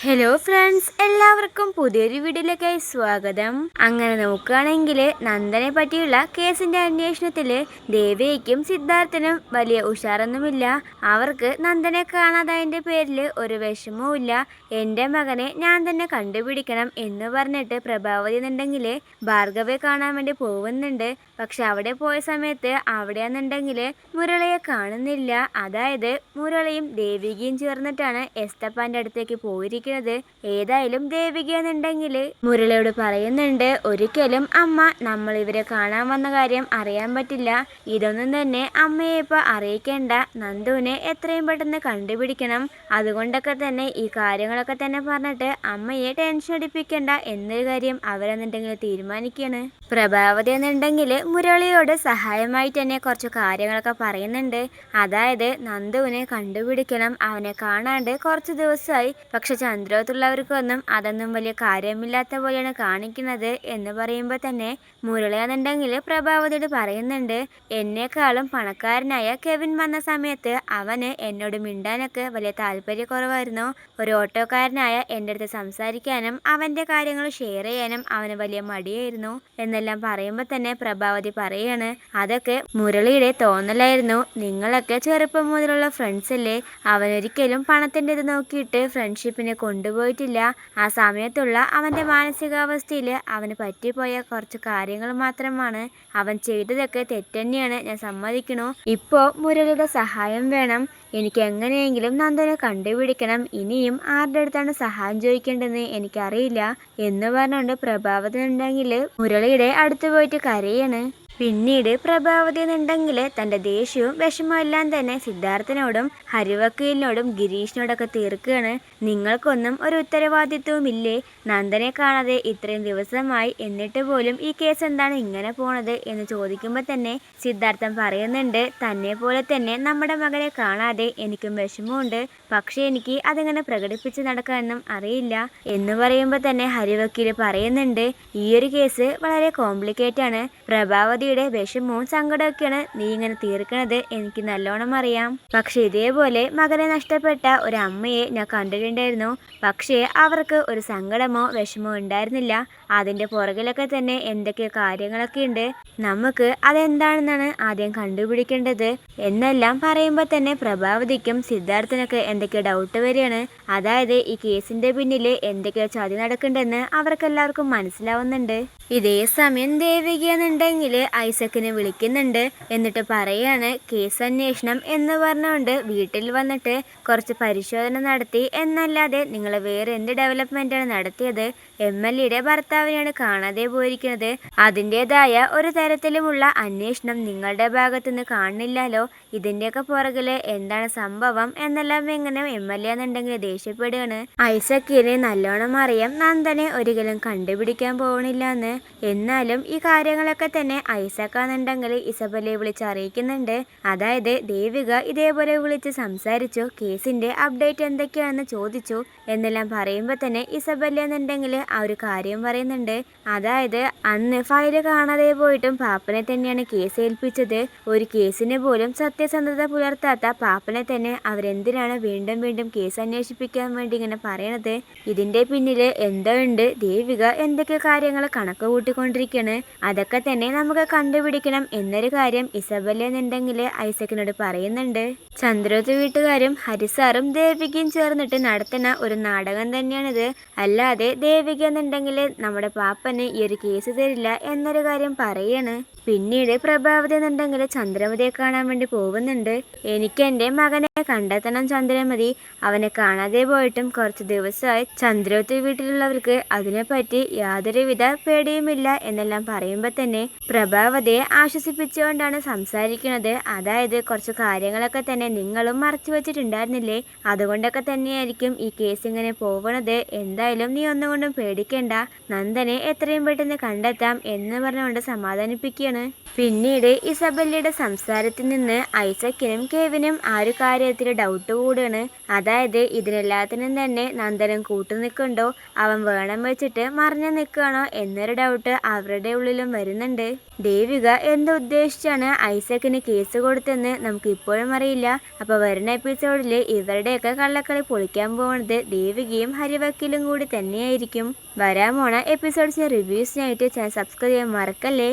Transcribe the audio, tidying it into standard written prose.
Hello friends, എല്ലാവർക്കും പുതിയൊരു വീഡിയോയിലേക്കായി സ്വാഗതം. അങ്ങനെ നോക്കുകയാണെങ്കിൽ നന്ദനെ പറ്റിയുള്ള കേസിന്റെ അന്വേഷണത്തിൽ ദേവികയ്ക്കും സിദ്ധാർത്ഥനും വലിയ ഉഷാറൊന്നുമില്ല. അവർക്ക് നന്ദനെ കാണാതായതിന്റെ പേരിൽ ഒരു വിഷമവുമില്ല. എൻ്റെ മകനെ ഞാൻ തന്നെ കണ്ടുപിടിക്കണം എന്ന് പറഞ്ഞിട്ട് പ്രഭാവതി എന്നുണ്ടെങ്കിൽ ഭാർഗവയെ കാണാൻ വേണ്ടി പോകുന്നുണ്ട്. പക്ഷെ അവിടെ പോയ സമയത്ത് അവിടെയാണെന്നുണ്ടെങ്കിൽ മുരളിയെ കാണുന്നില്ല. അതായത് മുരളിയും ദേവികയും ചേർന്നിട്ടാണ് എസ്തപ്പാന്റെ അടുത്തേക്ക് പോയിരിക്കുന്നത്. ഏതായാലും ദേവിക എന്നുണ്ടെങ്കിൽ മുരളിയോട് പറയുന്നുണ്ട്, ഒരിക്കലും അമ്മ നമ്മൾ ഇവരെ കാണാൻ വന്ന കാര്യം അറിയാൻ പറ്റില്ല. ഇതൊന്നും തന്നെ അമ്മയെ ഇപ്പൊ അറിയിക്കേണ്ട. നന്ദുവിനെ എത്രയും പെട്ടെന്ന് കണ്ടുപിടിക്കണം. അതുകൊണ്ടൊക്കെ തന്നെ ഈ കാര്യങ്ങളൊക്കെ തന്നെ പറഞ്ഞിട്ട് അമ്മയെ ടെൻഷൻ അടിപ്പിക്കേണ്ട എന്നൊരു കാര്യം അവരെന്നുണ്ടെങ്കിൽ തീരുമാനിക്കുകയാണ്. പ്രഭാവതി എന്നുണ്ടെങ്കിൽ മുരളിയോട് സഹായമായിട്ട് തന്നെ കുറച്ച് കാര്യങ്ങളൊക്കെ പറയുന്നുണ്ട്. അതായത് നന്ദുവിനെ കണ്ടുപിടിക്കണം, അവനെ കാണാണ്ട് കുറച്ച് ദിവസമായി. പക്ഷെ ചന്ദ്രോത്തുള്ളവർക്കൊന്നും അതൊന്നും വലിയ കാര്യമില്ലാത്ത പോലെയാണ് കാണിക്കുന്നത് എന്ന് പറയുമ്പോൾ തന്നെ മുരളി എന്നുണ്ടെങ്കിൽ പ്രഭാവതിയോട് പറയുന്നുണ്ട്, എന്നെക്കാളും പണക്കാരനായ കെവിൻ വന്ന സമയത്ത് അവന് എന്നോട് മിണ്ടാനൊക്കെ വലിയ താല്പര്യക്കുറവായിരുന്നു. ഒരു ഓട്ടോക്കാരനായ എൻ്റെ അടുത്ത് സംസാരിക്കാനും അവൻ്റെ കാര്യങ്ങൾ ഷെയർ ചെയ്യാനും അവന് വലിയ മടിയായിരുന്നു എന്നെല്ലാം പറയുമ്പോൾ തന്നെ പ്രഭാവതി പറയാണ്, അതൊക്കെ മുരളിയുടെ തോന്നലായിരുന്നു. നിങ്ങളൊക്കെ ചെറുപ്പം മുതലുള്ള ഫ്രണ്ട്സ് അല്ലേ. അവനൊരിക്കലും പണത്തിൻ്റെ ഇത് നോക്കിയിട്ട് ഫ്രണ്ട്ഷിപ്പിനെ കൊണ്ടുപോയിട്ടില്ല. ആ സമയത്തുള്ള അവൻ്റെ മാനസികാവസ്ഥയിൽ അവന് പറ്റിപ്പോയ കുറച്ച് കാര്യങ്ങൾ മാത്രമാണ്. അവൻ ചെയ്തതൊക്കെ തെറ്റന്നെയാണ്, ഞാൻ സമ്മതിക്കണു. ഇപ്പോൾ മുരളിയുടെ സഹായം വേണം. എനിക്ക് എങ്ങനെയെങ്കിലും നന്ദനെ കണ്ടുപിടിക്കണം. ഇനിയും ആരുടെ അടുത്താണ് സഹായം ചോദിക്കേണ്ടതെന്ന് എനിക്കറിയില്ല എന്ന് പറഞ്ഞുകൊണ്ട് പ്രഭാവതി ഉണ്ടെങ്കിൽ മുരളിയുടെ അടുത്ത് പോയിട്ട് കരയാണ്. പിന്നീട് പ്രഭാവതി എന്നുണ്ടെങ്കിൽ തൻ്റെ ദേഷ്യവും വിഷമവും എല്ലാം തന്നെ സിദ്ധാർത്ഥനോടും ഹരിവക്കീലിനോടും ഗിരീഷിനോടൊക്കെ തീർക്കുകയാണ്. നിങ്ങൾക്കൊന്നും ഒരു ഉത്തരവാദിത്വവും ഇല്ലേ? നന്ദനെ കാണാതെ ഇത്രയും ദിവസമായി, എന്നിട്ട് പോലും ഈ കേസ് എന്താണ് ഇങ്ങനെ പോണത് എന്ന് ചോദിക്കുമ്പോൾ തന്നെ സിദ്ധാർത്ഥൻ പറയുന്നുണ്ട്, തന്നെ പോലെ തന്നെ നമ്മുടെ മകനെ കാണാതെ എനിക്കും വിഷമമുണ്ട്. പക്ഷേ എനിക്ക് അതിങ്ങനെ പ്രകടിപ്പിച്ച് നടക്കാനൊന്നും അറിയില്ല എന്ന് പറയുമ്പോൾ തന്നെ ഹരിവക്കീൽ പറയുന്നുണ്ട്, ഈ ഒരു കേസ് വളരെ കോംപ്ലിക്കേറ്റ് ആണ്. പ്രഭാവതി വിഷമവും സങ്കടമൊക്കെയാണ് നീ ഇങ്ങനെ തീർക്കണത്, എനിക്ക് നല്ലോണം അറിയാം. പക്ഷെ ഇതേപോലെ മകനെ നഷ്ടപ്പെട്ട ഒരു അമ്മയെ ഞാൻ കണ്ടിട്ടുണ്ടായിരുന്നു. പക്ഷേ അവർക്ക് ഒരു സങ്കടമോ വിഷമോ ഉണ്ടായിരുന്നില്ല. അതിൻ്റെ പുറകിലൊക്കെ തന്നെ എന്തൊക്കെ കാര്യങ്ങളൊക്കെ ഉണ്ട്. നമുക്ക് അതെന്താണെന്നാണ് ആദ്യം കണ്ടുപിടിക്കേണ്ടത് എന്നെല്ലാം പറയുമ്പോൾ തന്നെ പ്രഭാവതിക്കും സിദ്ധാർത്ഥനൊക്കെ എന്തൊക്കെ ഡൗട്ട് വരികയാണ്. അതായത് ഈ കേസിന്റെ പിന്നിൽ എന്തൊക്കെയോ ചതി നടക്കുന്നുണ്ടെന്ന് അവർക്കെല്ലാവർക്കും മനസ്സിലാവുന്നുണ്ട്. ഇതേ സമയം ദേവിക എന്നുണ്ടെങ്കിൽ ഐസക്കിനെ വിളിക്കുന്നുണ്ട്. എന്നിട്ട് പറയാണ്, കേസ് അന്വേഷണം എന്ന് പറഞ്ഞുകൊണ്ട് വീട്ടിൽ വന്നിട്ട് കുറച്ച് പരിശോധന നടത്തി എന്നല്ലാതെ നിങ്ങൾ വേറെ എന്ത് ഡെവലപ്മെന്റാണ് നടത്തിയത്? MLAയുടെ ഭർത്താവിനെയാണ് കാണാതെ പോയിരിക്കുന്നത്. അതിൻ്റെതായ ഒരു തരത്തിലുമുള്ള അന്വേഷണം നിങ്ങളുടെ ഭാഗത്തുനിന്ന് കാണുന്നില്ലല്ലോ. ഇതിൻ്റെയൊക്കെ പുറകില് എന്താണ് സംഭവം എന്നെല്ലാം എങ്ങനെ MLA എന്നുണ്ടെങ്കിൽ ദേഷ്യപ്പെടുകയാണ്. ഐസക്കിനെ നല്ലോണം അറിയാം നന്ദനെ ഒരിക്കലും കണ്ടുപിടിക്കാൻ പോകണില്ല എന്ന്. എന്നാലും ഈ കാര്യങ്ങളൊക്കെ തന്നെ ഐസക്കാന്നുണ്ടെങ്കിൽ ഇസബെല്ലയെ വിളിച്ച് അറിയിക്കുന്നുണ്ട്. അതായത് ദേവിക ഇതേപോലെ വിളിച്ച് സംസാരിച്ചു, കേസിന്റെ അപ്ഡേറ്റ് എന്തൊക്കെയാണെന്ന് ചോദിച്ചു എന്നെല്ലാം പറയുമ്പോൾ തന്നെ ഇസബെല്ല എന്നുണ്ടെങ്കിൽ ആ ഒരു കാര്യം പറയുന്നുണ്ട്. അതായത് അന്ന് ഫയല് കാണാതെ പോയിട്ടും പാപ്പനെ തന്നെയാണ് കേസ് ഏൽപ്പിച്ചത്. ഒരു കേസിന് പോലും സത്യസന്ധത പുലർത്താത്ത പാപ്പനെ തന്നെ അവരെന്തിനാണ് വീണ്ടും വീണ്ടും കേസ് അന്വേഷിപ്പിക്കാൻ വേണ്ടി ഇങ്ങനെ പറയണത്? ഇതിന്റെ പിന്നില് എന്തോ ഉണ്ട്. ദേവിക എന്തൊക്കെ കാര്യങ്ങൾ കണക്ക് കൂട്ടിക്കൊണ്ടിരിക്കുകയാണ്. അതൊക്കെ തന്നെ നമുക്ക് കണ്ടുപിടിക്കണം എന്നൊരു കാര്യം ഇസബെല്ല എന്നുണ്ടെങ്കിൽ ഐസക്കിനോട് പറയുന്നുണ്ട്. ചന്ദ്രോത്ത് വീട്ടുകാരും ഹരിസാറും ദേവികയും ചേർന്നിട്ട് നടത്തുന്ന ഒരു നാടകം തന്നെയാണിത്. അല്ലാതെ ദേവിക എന്നുണ്ടെങ്കിൽ നമ്മുടെ പാപ്പന് ഈ ഒരു കേസ് തരില്ല എന്നൊരു കാര്യം പറയാണ്. പിന്നീട് പ്രഭാവതി എന്നുണ്ടെങ്കിൽ ചന്ദ്രമതിയെ കാണാൻ വേണ്ടി പോകുന്നുണ്ട്. എനിക്ക് എൻ്റെ മകനെ കണ്ടെത്തണം ചന്ദ്രമതി. അവനെ കാണാതെ പോയിട്ടും കുറച്ച് ദിവസമായി. ചന്ദ്രോത്ത് വീട്ടിലുള്ളവർക്ക് അതിനെപ്പറ്റി യാതൊരുവിധ പേടിയുമില്ല എന്നെല്ലാം പറയുമ്പോൾ തന്നെ പ്രഭാവതിയെ ആശ്വസിപ്പിച്ചുകൊണ്ടാണ് സംസാരിക്കുന്നത്. അതായത് കുറച്ച് കാര്യങ്ങളൊക്കെ തന്നെ നിങ്ങളും മറച്ചു വെച്ചിട്ടുണ്ടായിരുന്നില്ലേ, അതുകൊണ്ടൊക്കെ തന്നെയായിരിക്കും ഈ കേസ് ഇങ്ങനെ പോകണത്. എന്തായാലും നീ ഒന്നുകൊണ്ടും പേടിക്കേണ്ട, നന്ദനെ എത്രയും പെട്ടെന്ന് കണ്ടെത്താം എന്ന് പറഞ്ഞുകൊണ്ട് സമാധാനിപ്പിക്കുകയാണ്. നിൽക്കുകയാണ്. പിന്നീട് ഇസബെല്ലയുടെ സംസാരത്തിൽ നിന്ന് ഐസക്കിനും കെവിനും ആ ഒരു കാര്യത്തിൽ ഡൗട്ട് കൂടുകയാണ്. അതായത് ഇതിനെല്ലാത്തിനും തന്നെ നന്ദനം കൂട്ടു നിൽക്കുന്നുണ്ടോ, അവൻ വേണം വെച്ചിട്ട് മറിഞ്ഞു നിൽക്കുകയാണോ എന്നൊരു ഡൗട്ട് അവരുടെ ഉള്ളിലും വരുന്നുണ്ട്. ദേവിക എന്തുദ്ദേശിച്ചാണ് ഐസക്കിന് കേസ് കൊടുത്തെന്ന് നമുക്ക് ഇപ്പോഴും അറിയില്ല. അപ്പോൾ വരുന്ന എപ്പിസോഡിൽ ഇവരുടെയൊക്കെ കള്ളക്കളി പൊളിക്കാൻ പോകുന്നത് ദേവികയും ഹരിവക്കീലും കൂടി തന്നെയായിരിക്കും. വരാൻ പോണ എപ്പിസോഡ്സിന്റെ റിവ്യൂസിനായിട്ട് ചാനൽ സബ്സ്ക്രൈബ് ചെയ്യാൻ മറക്കല്ലേ.